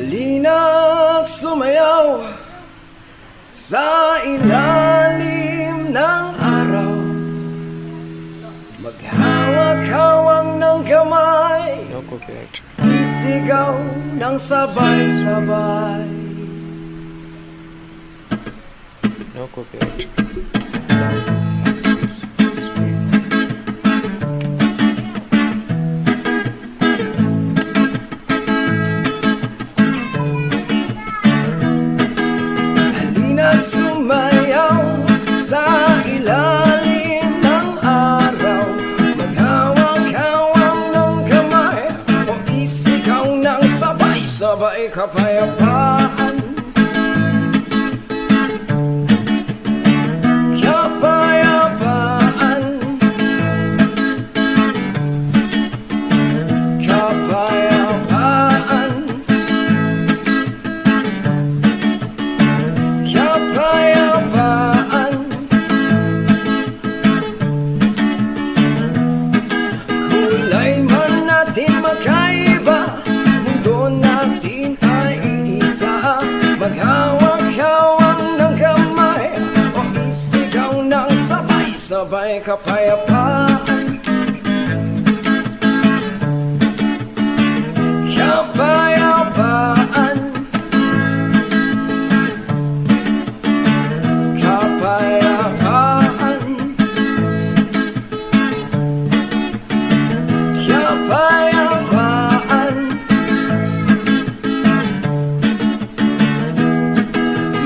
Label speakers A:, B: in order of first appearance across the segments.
A: Halina't sumayaw sa ilalim ng araw, maghawak-hawak ng kamay, isigaw ng sabay-sabay.
B: No copyright.
A: Halina't sumayaw sa ilalim ng araw, maghawak-hawak ng kamay, o isigaw ng sabay-sabay kapayapaan. Kapayapaan, kapayapaan, kapayapaan. Kulay man natin magkaiba, mundo natin ay iisa. Maghawak-hawak ng kamay, o isigaw ng sabay-sabay kapayapaan. Kapayapaan, kapayapaan, kapayapaan.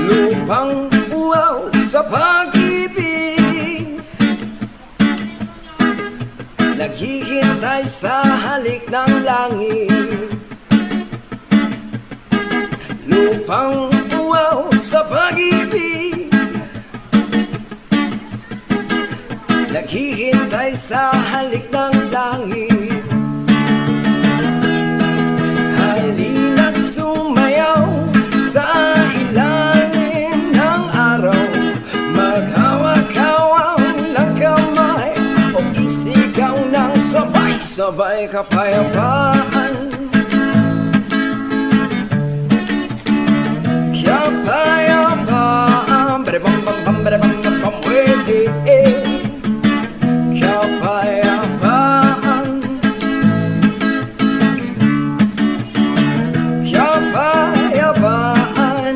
A: Lupang uwaw sa pag-ibig, naghihintay sa halik ng langit. Lupang uwaw sa pag-ibig, naghihintay sa halik ng langit. Halina't sumayaw sa ilalim ng araw, maghawak-hawak ng kamay, o isigaw ng sabay-sabay kapayapaan. Kapayapaan, bam-bam-bam, bam-bam-bam, wede. Kapayapaan, kapayapaan.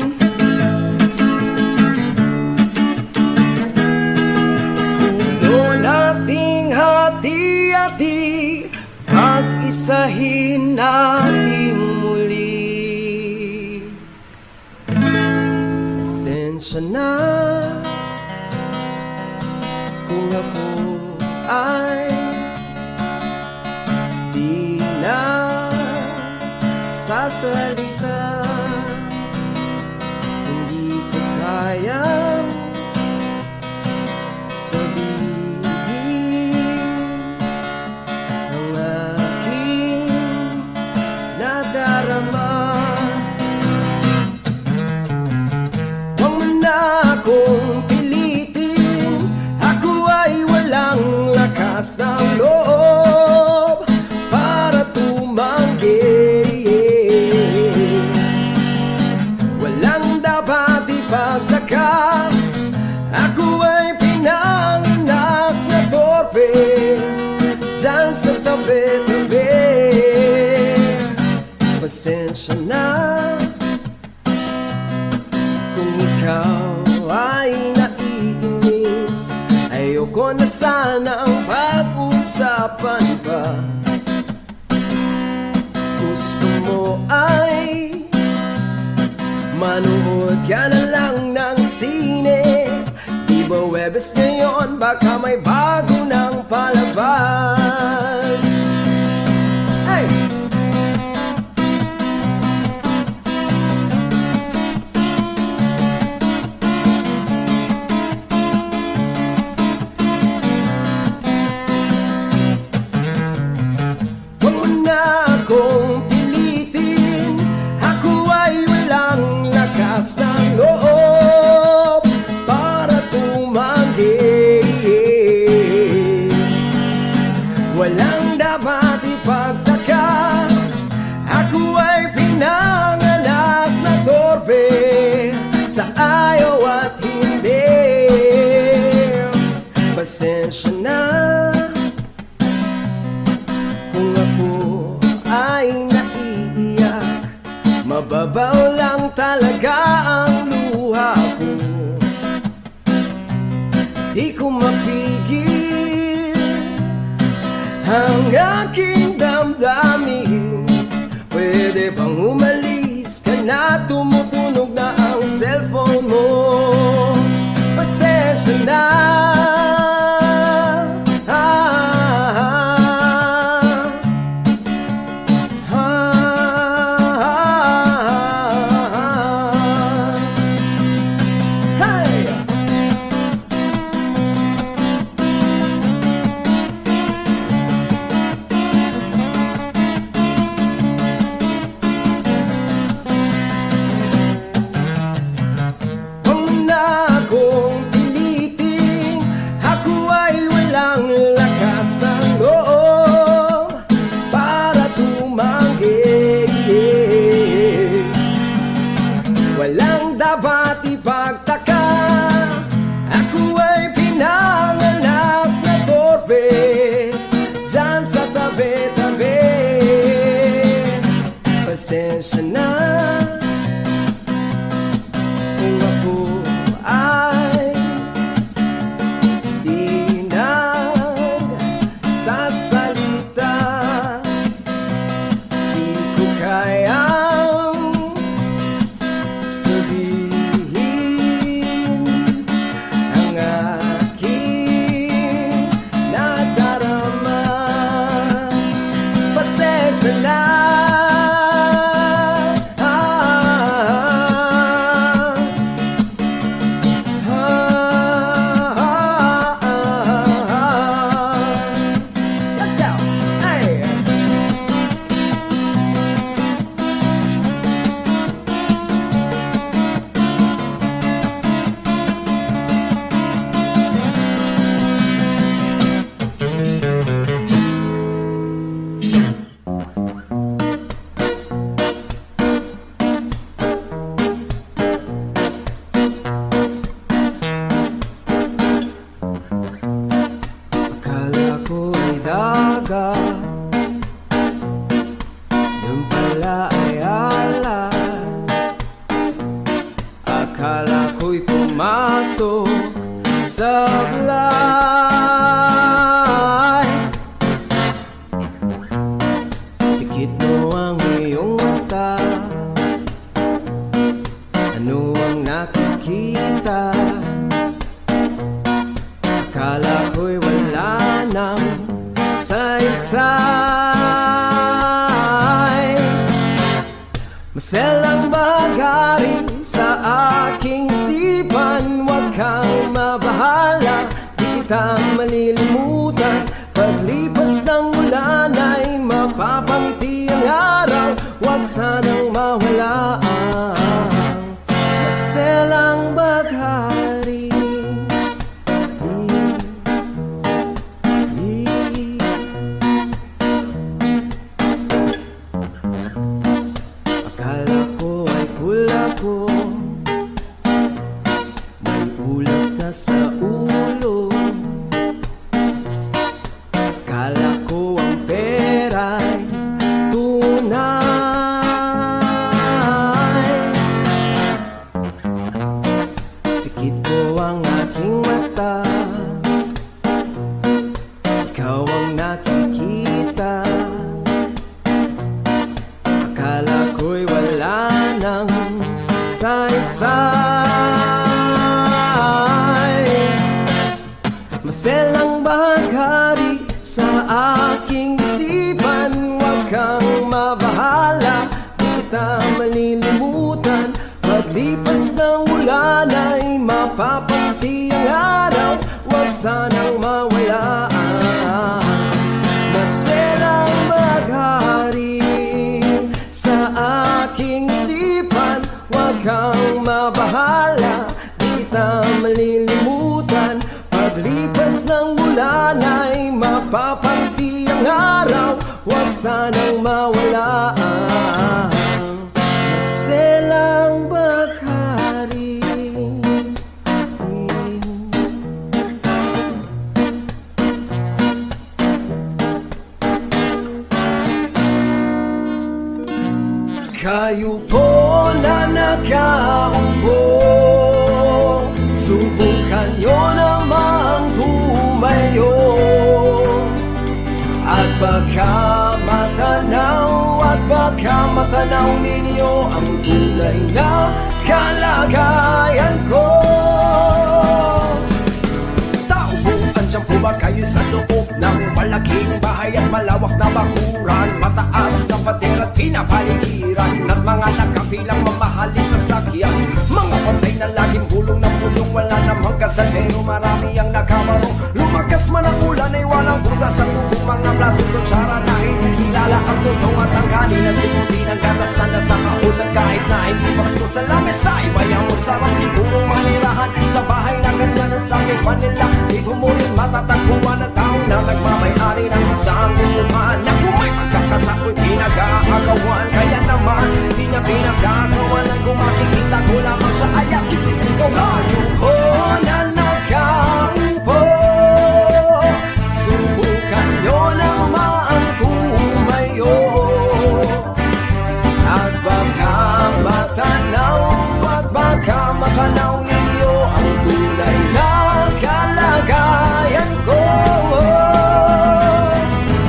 A: Mundo nating hati-hati, pag-isahin natin muli. Pasensya na kung ako ay di na sasalita. Hindi ko kayang sabihin ang aking nadarama. Huwag mo na akong pilitin, ako ay walang lakas ng loob para tumanggi. Walang dapat ipagtaka, ako ay pinanganak na torpe dyan sa tabi-tabi. Pasensya na kung ikaw ay naiinis, ayoko na sana ang pag-usapan pa. Gusto mo ay manood ka na lang ng sine, di ba Webes ngayon baka may bago ng palabas. Hey! Huwag mo na akong pilitin, ako ay walang lakas ng loob para tumanggi. Walang Pasensya na kung ako ay naiiyak. Mababaw lang talaga ang luha ko. Di ko mapigil ang aking damdamin. Pwede bang umalis ka na? Tumutunog na ang cellphone mo. Pasensya na. Walang dapat ipagtaka, ako ay pinanganak na torpe dyan sa tabi-tabi. Pasensya na kung ako ay di nagsasalita. Di ko kayang sabihin ang aking nadarama. Pasensya na. Let's go. Hey. Akala ko ay dagat, yung pala ay alat. Akala ko'y pumasok sa blay. Pikit mo ang iyong mata, ano ang nakikita? Akala ko'y wala nang saysay. Maselang bahagi sa aking isipan. Huwag kang mabahala, di kita malilimutan. Paglipas ng ulan ay mapapangiti ang araw. Huwag sanang mawala ang maselang baghari. Akala ko ay pula ko, may ulat na sa ulo. Akala ko ang pera'y tunay. Pikit ko ang aking mata, ikaw ang nakikita. Akala ko'y wala nang saysay. Maselang bahagi sa aking isipan. Huwag kang mabahala, di kita malilimutan. Paglipas ng ulan ay mapapangiti ang araw. Huwag sanang mawala ang maselang baghari sa aking isipan. Huwag kang mabahala, di kita malilimutan. Paglipas ng ulan ay mapapangiti ang araw. Huwag sanang mawala ang maselang baghari. Kayo po na nakaupo, subukan nyo namang tumayo. At baka matanaw ninyo ang tunay na kalagayan ko. Tao po, andyan po ba kayo sa loob ng malaking bahay at malawak na bakuran? Mataas na pader at pinapaligiran at mga nakapilang mamahaling sasakyan. Mga pantay na laging bulong ng bulong, wala namang kasaldero, marami ang nakabaro. Lumakas man ang ulan ay walang butas ang bubong, mga plato kutsara na hindi kilala ang tutong at ang kanin na sinuti ng gatas na nasa kahon. At kahit na hindi pasko sa lamesa, iba'y ang sarap siguro manirahan sa bahay na ganda ng saging Manila. Dito mo rin matatagpuan ang tao na nagmamay-ari ng isang umuhan na kung may pagkakatako'y pinag-aagawan. Kaya naman, di niya pinag-aagawan at kung makikita ko lamang siya ay ang isisigaw. Kayo ko na nakaupo, subukan nyo namang tumayo. At baka matanaw ninyo ang tunay na kalagayan ko.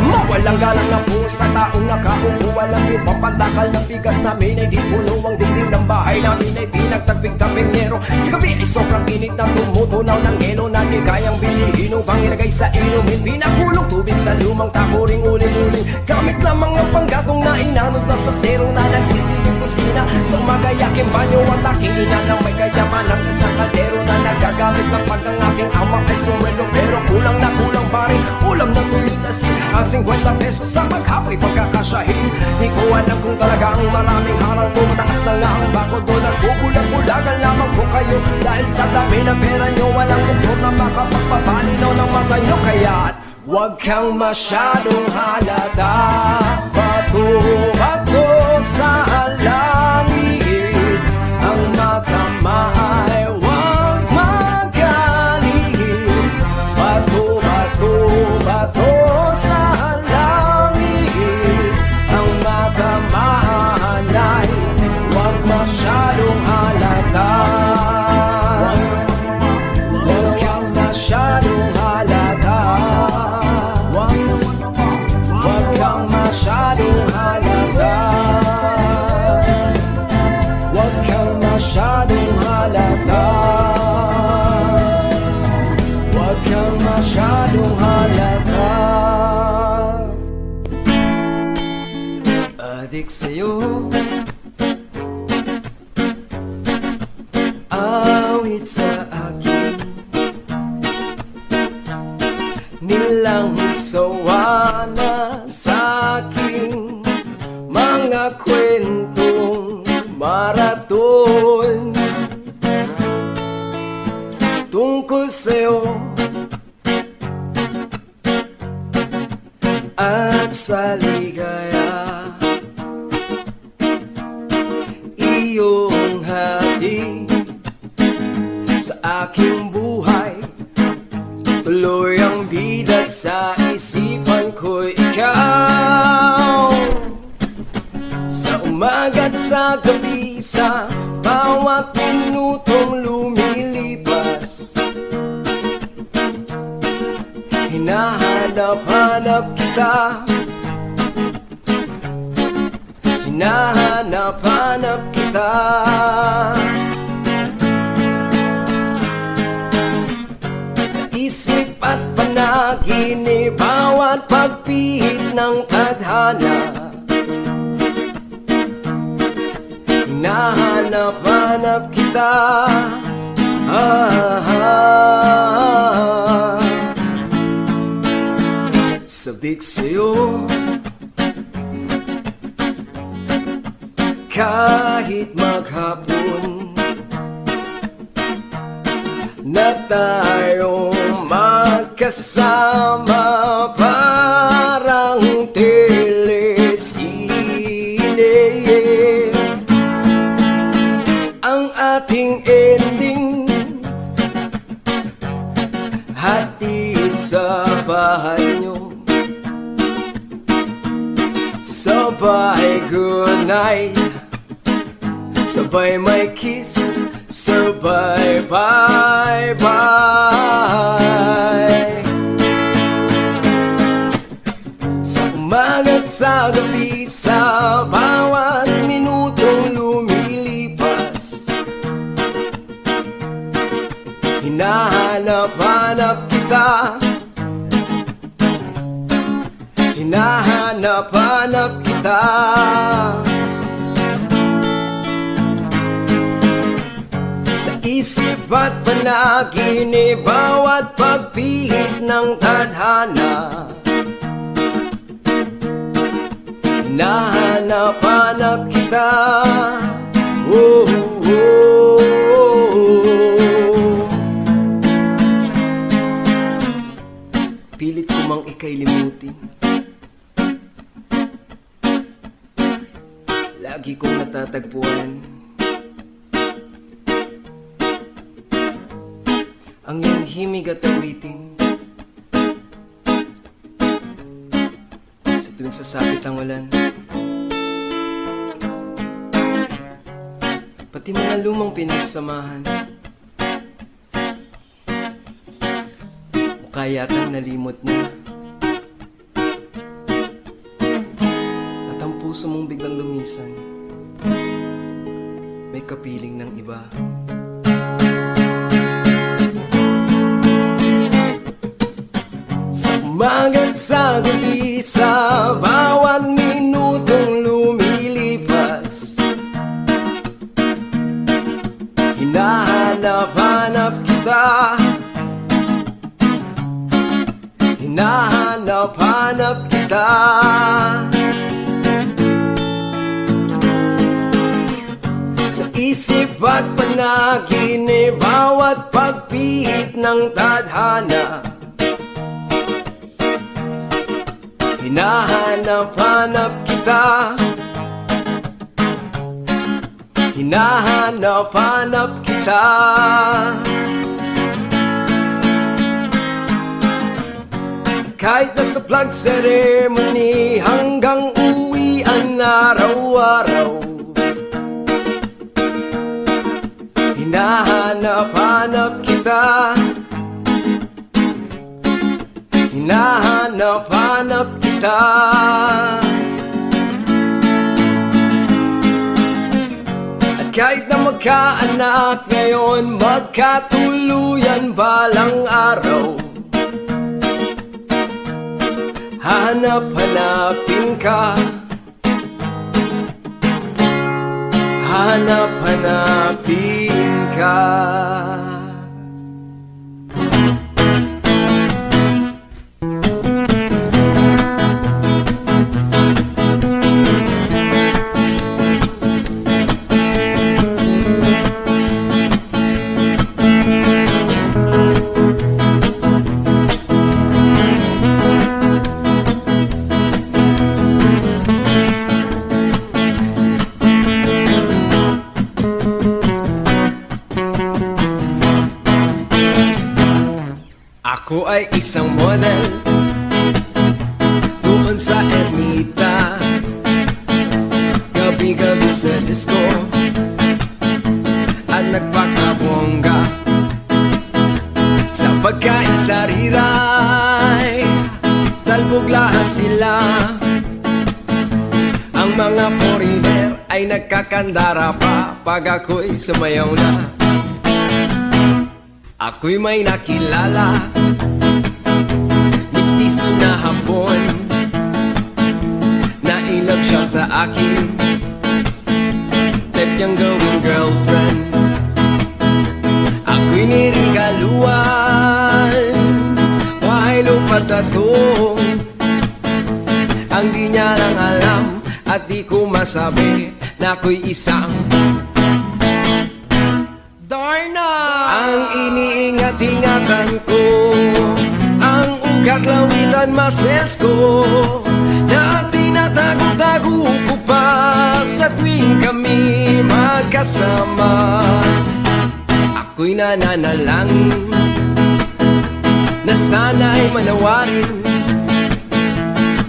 A: Mawalang galang na po sa taong nakaupo, walang ipapandakal ng bigas namin ay di puno ang dingding ng bahay namin ay pinagtagping-taping nero. Sa gabi ay sobrang init na tumutunaw ng eno na di kayang bilihin upang ilagay sa inumin. Pinakulong tubig sa lumang takuring uling-uling, gamit lamang ang panggatong na inanod na sa sterong na nagsisiling kusina. Sa magayaking banyo at aking ina na may kayaman ng isang kaldero na nagagamit ng pag ng aking ama ay sumwelo. Pero kulang na kulang pa rin ulam na tulad na ang 50 pesos sa maghapay pagkakasyahin. Di ko alam kung talagang maraming araw ko, mataas na nga ang bako dolar ko. Bulag-bulagan lamang po kayo dahil sa dami ng pera nyo, walang doktor na makapagpapalinaw ng mata nyo. Kaya't huwag kang masyadong halata, bato-bato sa langit. Ang matama ay huwag magaling, bato-bato sa langit. Ang matamaan ay huwag masyadong halata, huwag kang masyadong halata, huwag kang masyadong halata, huwag kang masyadong halata, huwag kang masyadong halata. Adik sa'yo, awit sa akin, nilang sawa na sa aking mga kwentong maraton tungkol sa'yo at sa ligaya. Iyong hatid sa aking buhay, tuloy ang bida sa isipan ko'y ikaw. Sa umaga't sa gabi, sa bawat minutong lumilipas, hinahanap-hanap kita, hinahanap-hanap kita. Sa isip at panaginip, bawat pagpihit ng tadhana, hinahanap-hanap kita. Sabik sa'yo kahit maghapon na tayong magkasama, parang telesine. Ang ating ending hatid sa bahay nyo, sabay good night sabay may kiss, sabay bye-bye. Sa umaga't sa gabi, sa bawat minutong lumilipas, hinahanap-hanap kita, hinahanap-hanap kita. Sa isip at panaginip, bawat pagpihit ng tadhana, hinahanap-hanap kita. Oh, oh, oh. Pilit ko mang ika'y limutin, lagi kong natatagpuan ang iyong himig at awitin. Sa tuwing sasapit ang ulan, pati mga lumang pinagsamahan, mukha yatang nalimot na, at ang puso mong biglang lumisan, may kapiling ng iba. Sa umaga't sa gabi, sa bawat minutong lumilipas, hinahanap-hanap kita, hinahanap-hanap kita. Sa isip at panaginip, bawat pagpihit ng tadhana, hinahanap-hanap kita, hinahanap-hanap kita. Kahit nasa flag ceremony hanggang uwian araw-araw, hinahanap-hanap kita, hinahanap-hanap kita. At kahit na magkaanak ngayon, magkatuluyan balang araw, hanap-hanapin ka, hanap-hanapin ka. Ako ay isang model doon sa ermita, gabi-gabi sa disco at nagpakabongga. Sa pagkaisla riray, talbog lahat sila. Ang mga foreigner ay nagkakandara pa pag ako'y sumayaw na. Ako'y may nakilala, mistiso na hapon, nailap siya sa akin, type niyang gawing girlfriend. Ako'y nirigaluan, bahay lupa tatong, ang di niya lang alam at di ko masabi na ako'y isang Darna! Ang iniingat-ingatan ko, ang ugat lawitan mases ko, na tinatago-tago ko pa sa tuwing kami magkasama. Ako'y nananalangin na sana'y manawarin,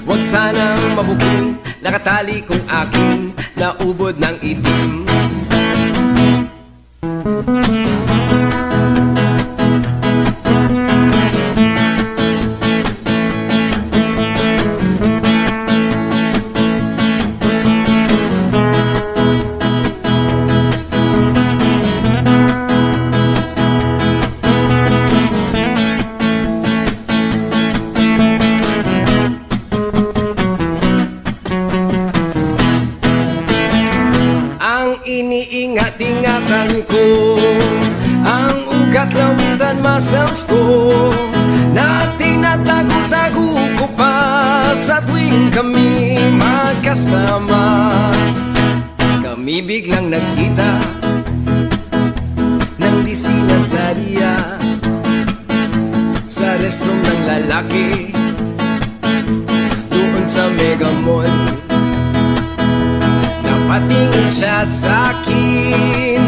A: huwag sanang mabuking nakatali kong aking naubod ng itim. Ang iniingat-ingatan ko, ang ugat lawitan muscles ko, na tinatago-tago ko pa sa tuwing kami magkasama. Kami biglang nagkita ng di sinasadya sa restroom ng lalaki doon sa Mega Mall. Napatingin siya sa'kin,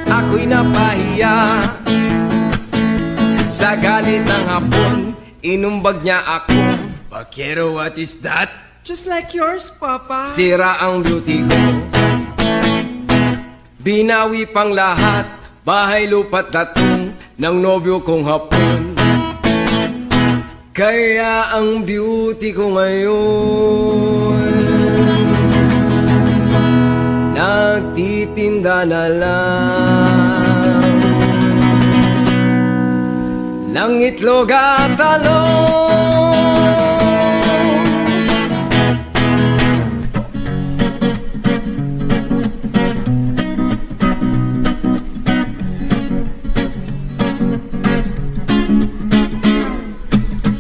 A: ako'y napahiya. Sa galit ng hapon, inumbag niya ako. Bakero, what is that?
C: Just like yours, Papa.
A: Sira ang beauty ko. Binawi pang lahat, bahay lupa't tatong ng nobyo kong hapon. Kaya ang beauty ko ngayon nagtitinda na lang ng itlog at talong.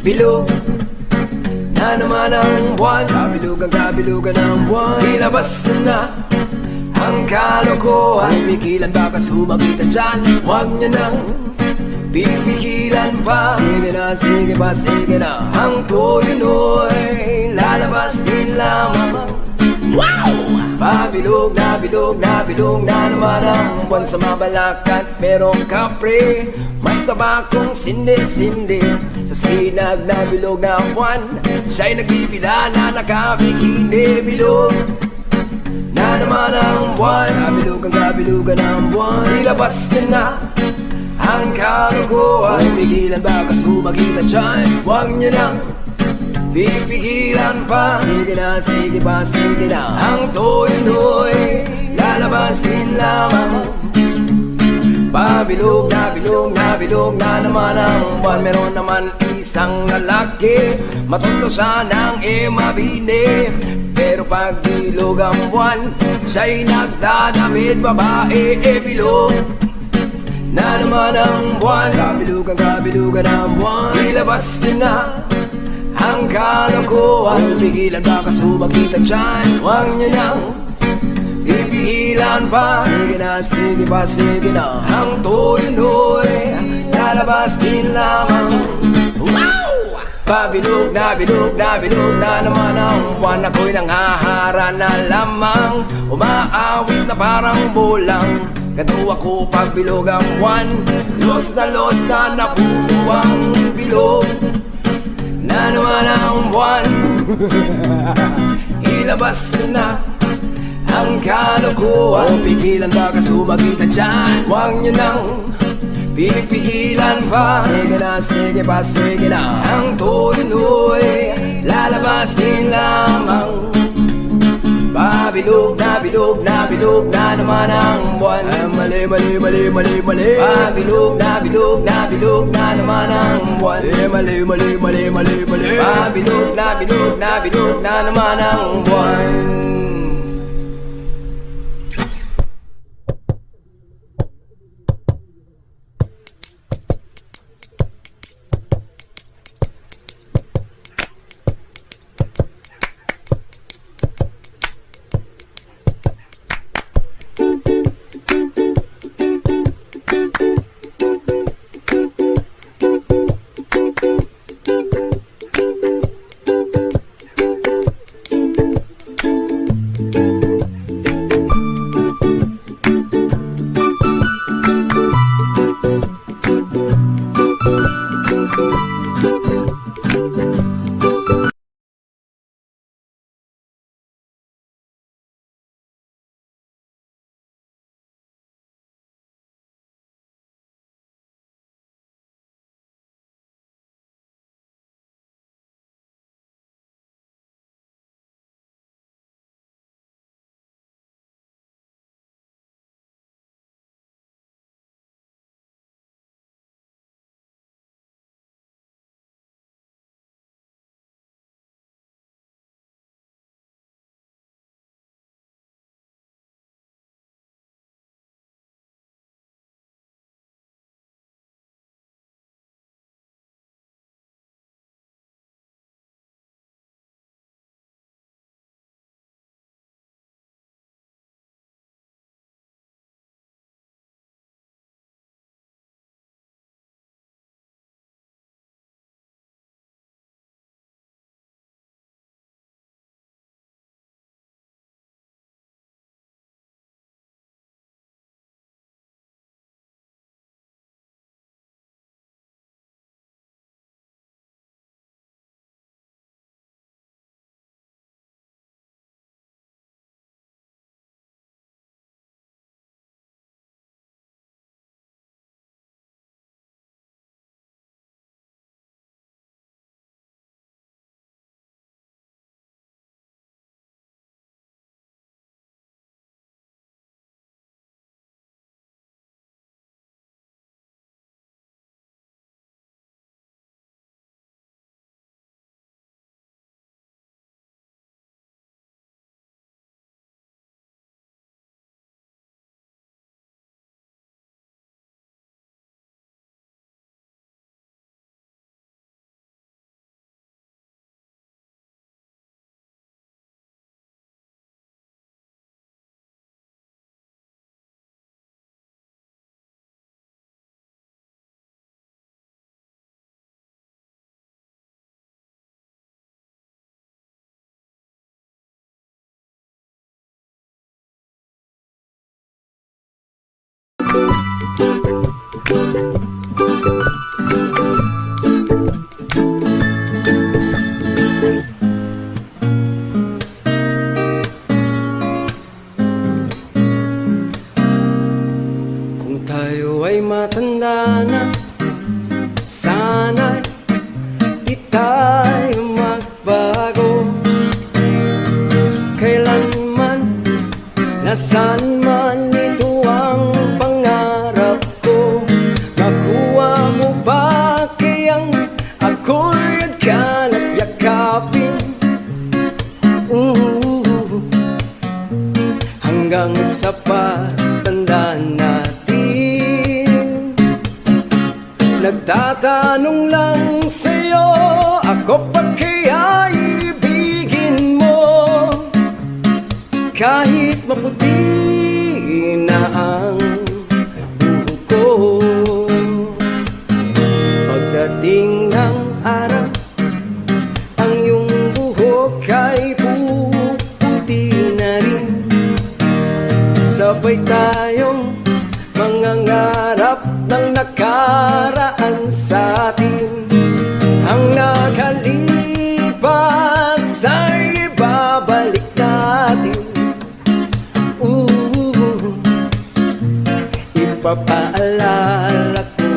A: Bilog na naman ang buwan, kabilugan ng buwan. Ilabas na ang kalokohan, pigilan baka sumagitan dyan. Huwag niya nang pipigilan pa. Sige na, sige pa, sige na. Ang tuloy-noy lalabas din lamang. Wow! Pabilog na bilog na bilog na naman ang buwan sa mabalakat. Merong kapre, may tabakong sindi-sindi. Sa sinag na bilog na buwan, siya'y nagbibila na nakabikini. Bilog na naman ang buwan, kabilugan ang buwan. Ilabas na ang kalokohan, pigilan baka sumagitan dyan. Huwag niya nang pipigilan pa. Sige na, sige pa, sige na. Ang toy-noy lalabas din lamang. Pabilog na bilog na bilog na naman ang buwan. Meron naman isang lalaki, matondo siya ng mabini. Pero pag bilog ang buwan, siya'y nagdadamit babae. Bilog na naman ang buwan, kabilugan ang buwan. Ilabas na ang kalokohan, pigilan baka sumagitan dyan. Huwag niya nang ipigilan pa. Sige na, sige pa, sige na. Ang tuloy-noy lalabas din lamang. Wow! Pabilog na bilog na bilog na naman ang buwan. Ako'y nanghahara na lamang, umaawit na parang bulang. Ganto ako pag bilog ang buwan, los na napupuwang bilog na naman ang buwan. Ilabas na ang kalokohan, pigilan baka sumagitan dyan. Huwag niya nang pipigilan pa. Sige na, sige pa, sige na. Ang tuloy-noy lalabas din lamang. Pabilog na bilog na bilog na naman ang buwan. Mali, mali, mali, mali, mali. Pabilog na bilog na bilog na naman ang buwan. Mali, mali, mali, mali, mali. Pabilog na bilog na bilog na naman ang buwan. Kung tayo ay matanda na, sana'y di tayo magbago. Kailanman, nasaan man, ito ang pangarap ko. Makuha mo ba kayang ako'y agkan at yakapin? Hanggang sa patanda natin. Nagtatanong lang sa'yo, ako pa kaya ibigin mo? Kahit maputi na ang buhok ko, pagdating ng araw, ang iyong buhok ay puputi na rin. Sabay tayong mangangarap ng nakaraan sa atin. Ang nakalipas ay ibabalik natin. Ipapaalala ko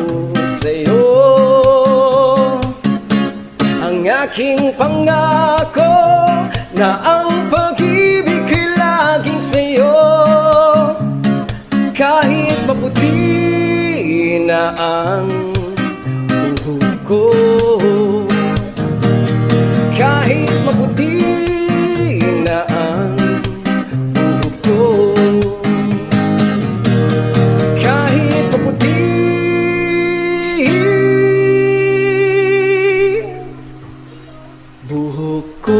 A: sa'yo ang aking pangako na ang pag-ibig ay laging sa'yo. Kahit maputi na ang buhok ko, kahit maputi na ang buhok ko, kahit maputi buhok ko.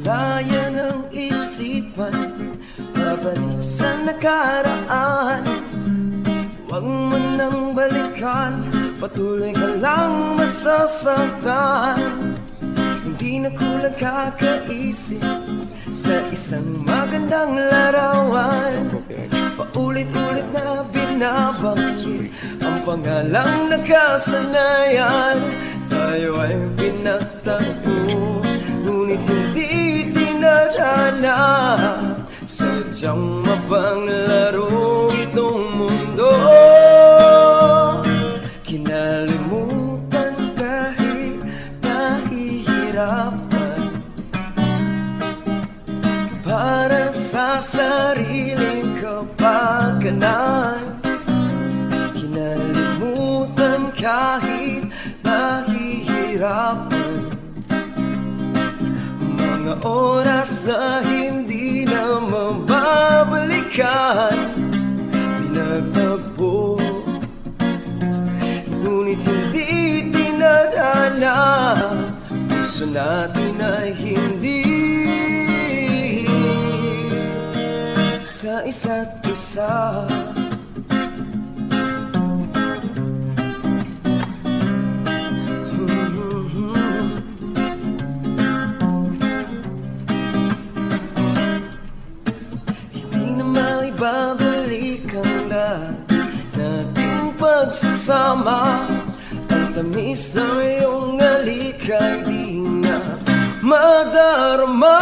A: Kulayan ang isipan, babalik sa nakaraan. Huwag mo nang balikan, patuloy ka lang masasaktan. Hindi na kulang kakaisip sa isang magandang larawan. Paulit-ulit na binabanggit ang pangalang nakasanayan. Tayo ay pinagtagpo, ngunit hindi tinadhana. Sadyang mapanglaro itong mundo. Kinalimutan kahit nahihirapan, para sa sariling kapakanan. Kinalimutan kahit nahihirapan, mga oras na hindi na mababalikan. Pinagtagpo, ngunit hindi tinadhana. Puso natin ay hindi sa isa't isa. Babalik ang dati nating pagsasama. Ang tamis ng iyong alikay di na madarama.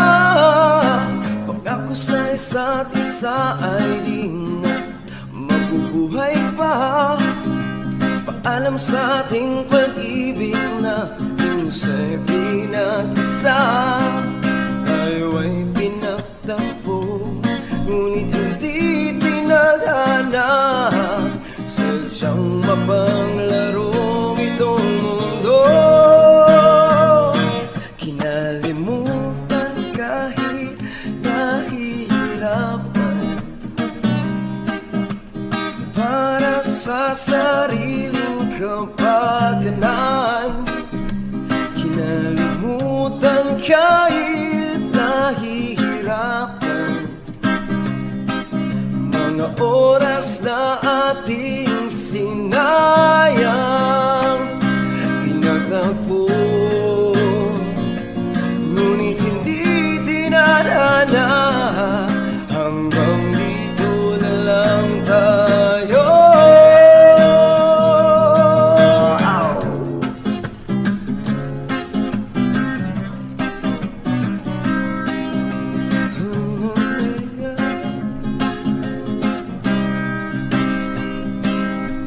A: Pangako sa isa't isa ay di na mabubuhay pa. Paalam sa ating pag-ibig na kusa'y pinag-isa. Tayo ay pinagtagpo, ngunit hindi tinadhana. Sadyang mapanglaro itong mundo. Kinalimutan kahit nahihirapan, para sa sariling kapakanan. Kinalimutan oras na ating sinayang, pinagtagpo, ngunit hindi dinadana. Hanggang dito na lang tayo. Ow!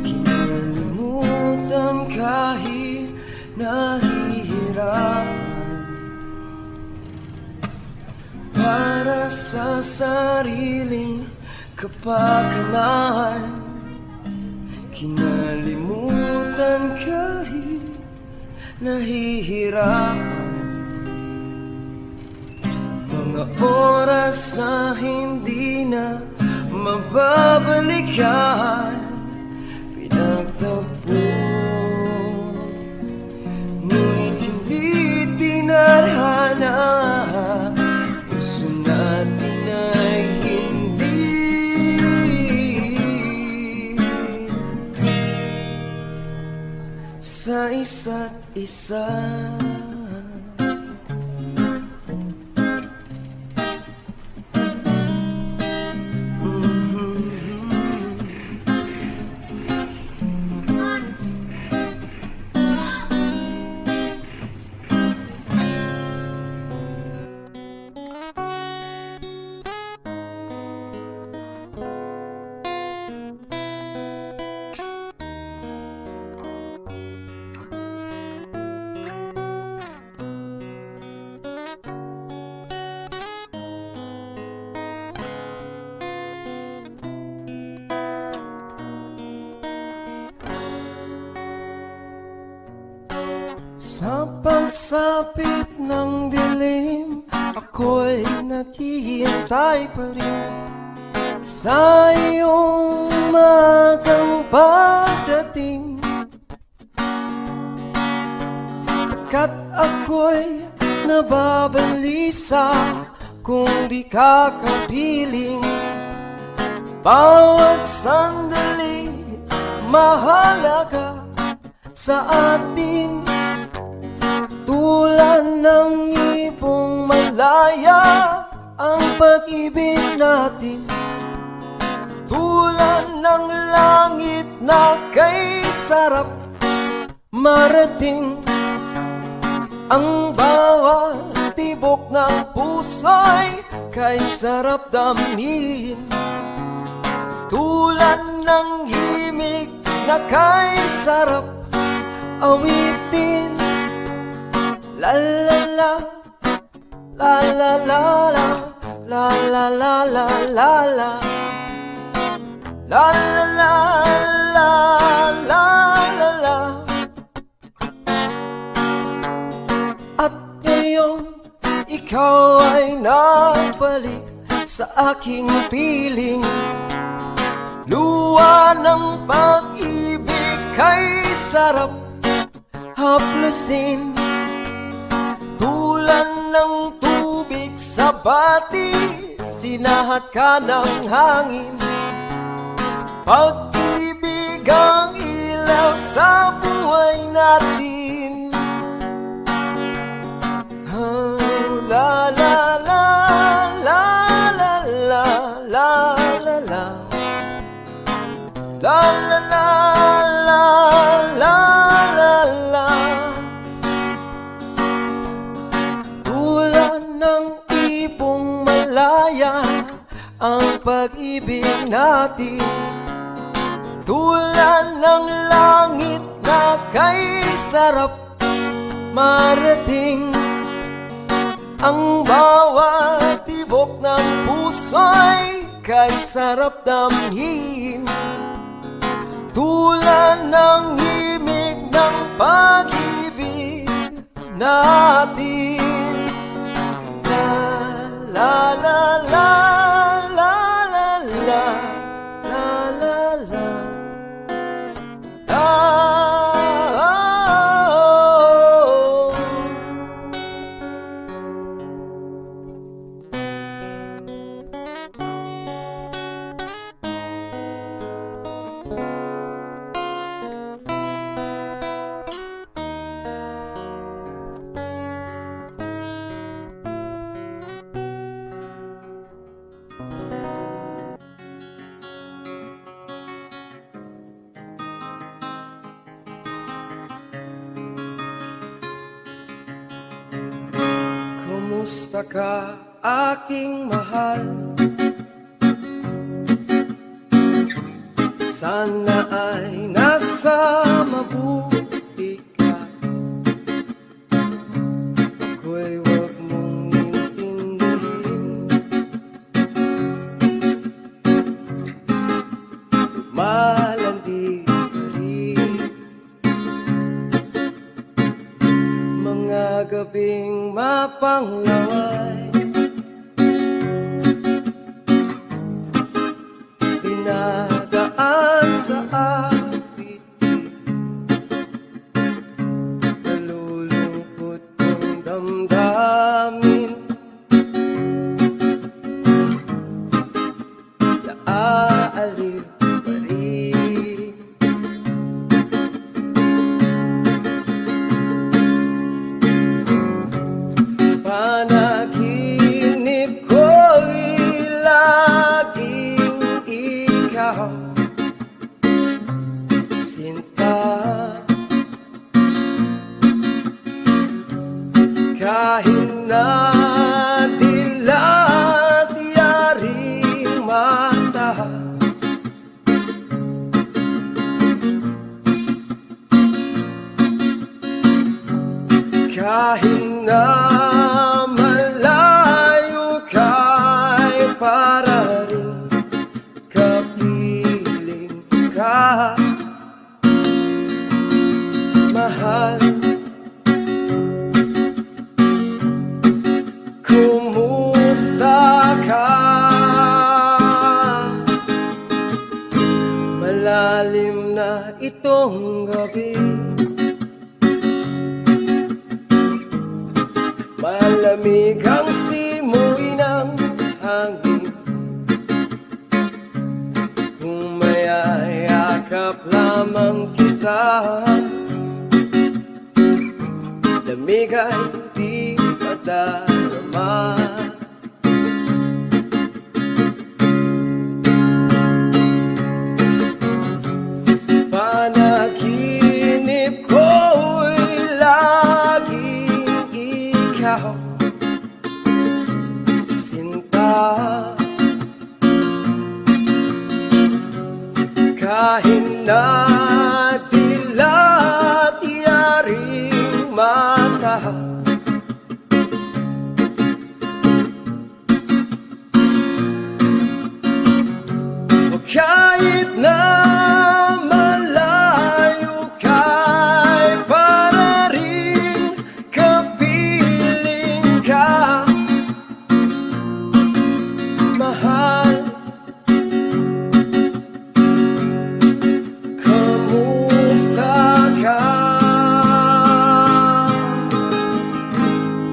A: Kinalimutan kahit nahihirapan para sa sariling kapakanan. Kinalimutan kahit nahihirapan mga oras na hindi na mababalikan. Pinagtagpo, ngunit hindi dinadhana. Puso natin ay hindi sa isa't isa. Sa pagsapit ng dilim, ako'y naghihintay pa rin sa iyong magang pagdating. Pagkat ako'y nababalisa kung di ka kapiling. Bawat sandali mahalaga sa atin, tulad ng ibong malaya ang pag-ibig natin. Tulad ng langit na kay sarap marating, ang bawat tibok ng puso'y kay sarap damhin. Tulad ng himig na kay sarap awitin. La la la, la la la la, la la la la la la, la la la la la la la. At ngayon ikaw ay nabalik sa aking piling. Luwa ng pag-ibig kay sarap haplusin. Tulad ng tubig sa bati, sinahat ka ng hangin. Pag-ibig ang ilaw sa buhay natin. La la la la la la la la la, la la la la la la la. Tulad ng ibong malaya ang pag-ibig natin. Tulad ng langit na kay sarap marating, ang bawat tibok ng puso'y kay sarap damhin. Tulad ng himig ng pag-ibig natin. La la la la la la, la la la la. Kumusta ka, aking mahal? Sana ay nasa mabuti ka. Ako'y huwag mong intindihin. Malandi ka rin. Mga gabing mapanglaway, dinadaan sa awit, nalulungkot kong damdamin, naaaliw pa rin. Panaginip ko'y laging ikaw, sinta. Kahit na dilat yaring mata, kahit na malayo ka'y para rin kapiling ka, mahal. Kumusta ka? Malalim na itong gabi, malamig ang simoy ng hangin. Kung mayayakap lamang kita, lamig ay di madarama. Panaginip ko'y laging ikaw, sinta. Kahit na dilat yaring mata, o kahit na malayo ka'y para rin kapiling ka, mahal. Kamusta ka?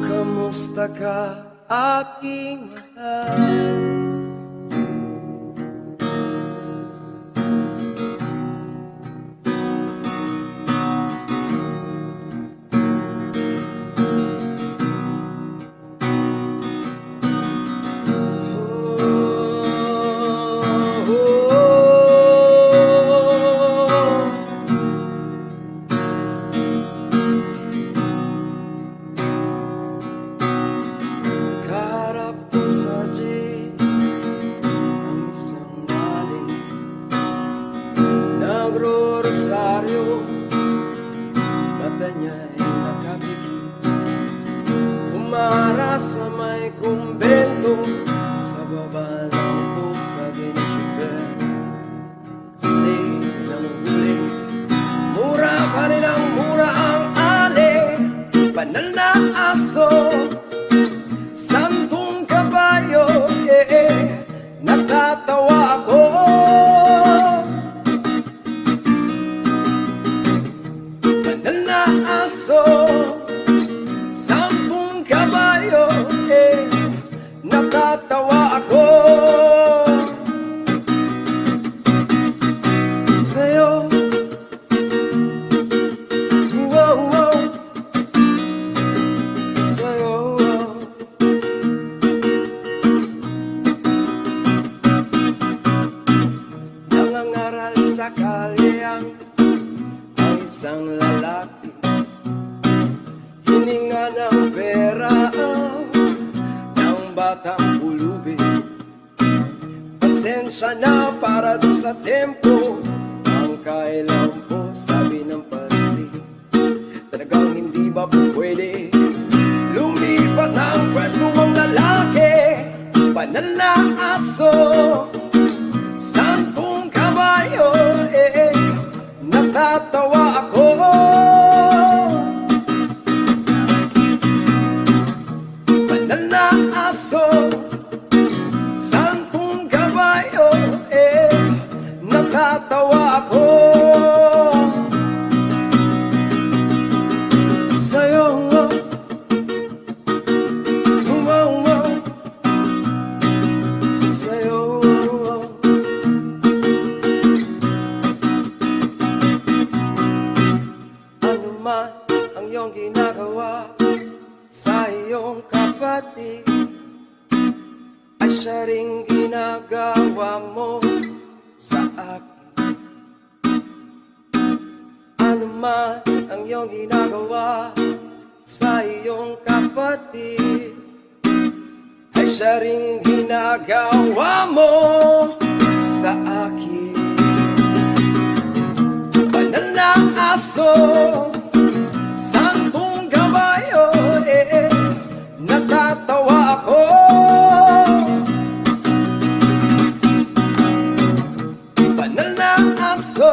A: Kamusta ka, aking mahal? Kaharap ko sa jeep ang isang nali, nagro-rosaryo, mata niya'y nakapikit, umara sa may kumbento, sa baba ng boat sa Benchifer. Kasi nang huli, mura pa rin ang mura ang ali, banal na aso, santong kabayo, yeah, natatawa ako. Banal na aso, santong kabayo, yeah, natatawa ako. Sa'yo, wow, wow, sa'yo, pasensya na para doon sa tempo. Ang kailan po, sabi ng pasti, talagang hindi ba po pwede lumipat ang pwesto ang lalaki? Banal na aso, sampung kabayo, natatawa ako. Banal na aso, sampung kabayo, natatawa ako. Sa'yo, sa'yo, ano man ang iyong ginagawa sa iyong kapatid, ay siya ring ginagawa mo sa akin. Ano man ang iyong ginagawa sa iyong kapatid, ay siya ring ginagawa mo sa akin. Banal na aso, sampung kabayo, natatawa ako. Banal na aso,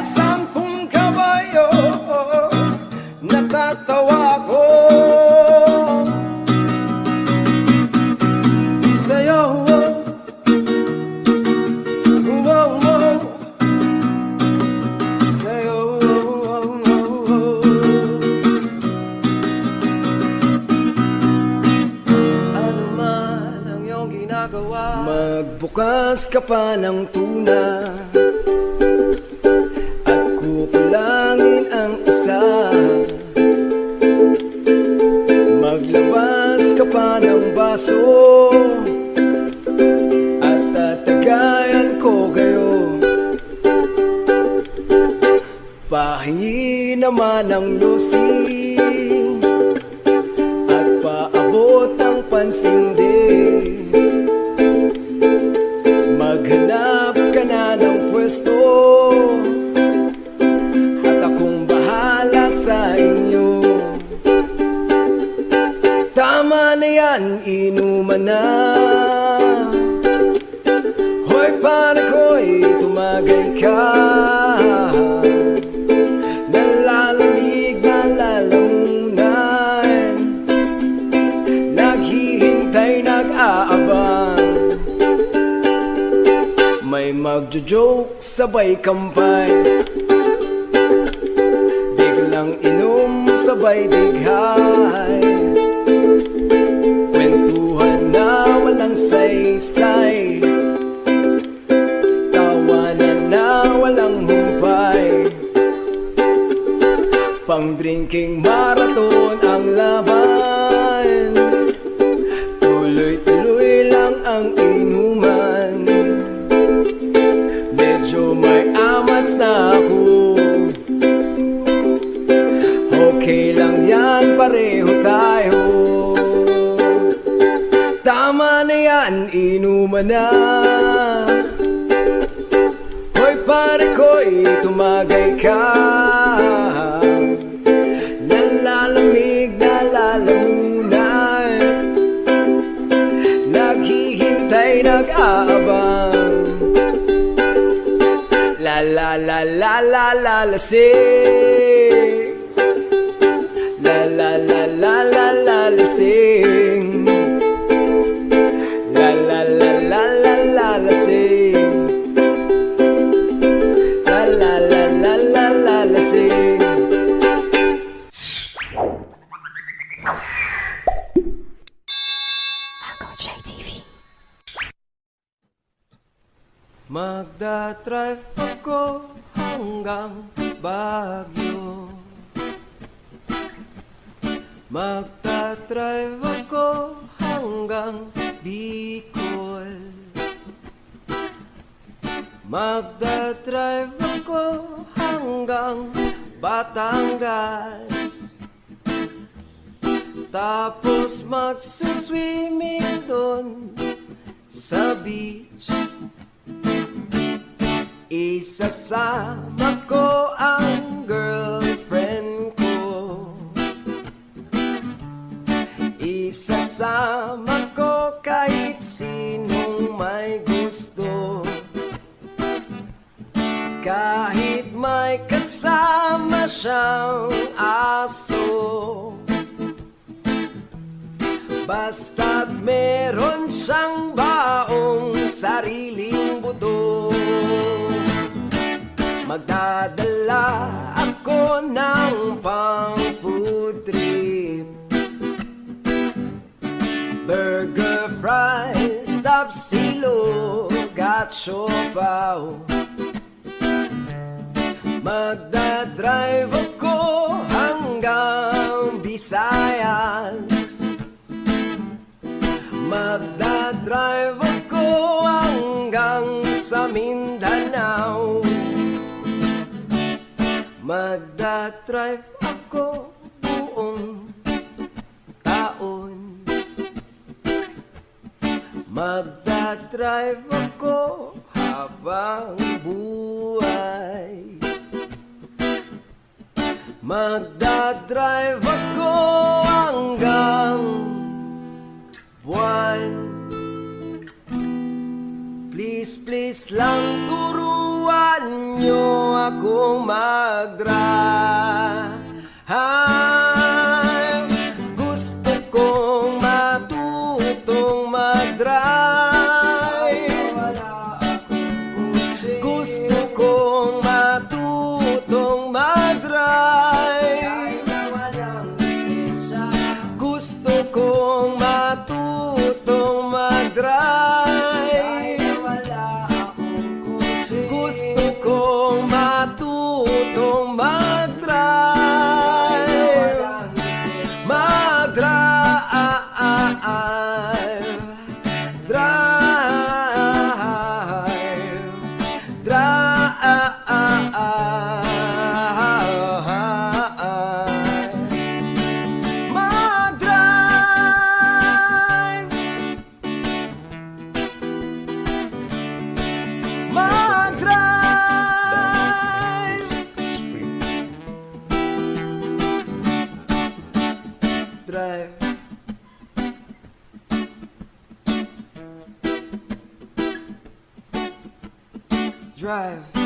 A: sampung kabayo, natatawa ako. Sa'yo, sa'yo, ano man ang iyong ginagawa, magbukas ka pa ng tuna at kukulangin ang isa. Maglabas ka pa ng baso at tatagayan ko kayo. Pahingi naman ng lusi at paabot ng pansindi. Maghanap ka na ng pwesto at akong bahala sa inyo. Tama na yan, inuman na. Hoy pare ko'y tumagay ka. Nalalamig na lalamunan, naghihintay, nag-aabang. May magjo-joke, sabay kampay, biglang inom, sabay dighay. Kwentuhan na walang saysay, tawanan na walang humpay. Pang-drinking marathon ang laban, tuloy-tuloy lang ang inuman. Medyo may amats na ako, okay lang yan, pareho tayo. Tama na yan, inuman na. Hoy pare ko'y tumagay ka. Nalalamig na lalamunan, naghihintay, nag-aabang. La la la la la la lasing. La la la la la la lasing. La la la la la la lasing. La la la la la la lasing.
D: Uncle J TV.
A: Magdadrive ako hanggang Baguio. Magdadrive ako hanggang Bicol. Magdadrive ako hanggang Batangas. Tapos magsuswimming doon sa beach. Isasama ko ang girlfriend ko. Isasama ko kahit sinong may gusto. Kahit may kasama siyang aso. Basta't meron siyang baong sariling buto. Magdadala ako ng pang food trip. Burger, fries, tapsilog at siopaw. Magdadrive ako hanggang Visayas. Magdadrive ako hanggang sa Mindanao. Magdadrive ako buong taon. Magdadrive ako habang buhay. Magdadrive ako hanggang buwan. Please, please lang turuan nyo akong mag-drive. Gusto kong matutong mag-drive. Gusto kong matutong mag-drive. Gusto kong matutong mag-drive. Gusto kong matutong mag-drive. Mag-drive. Drive. Drive.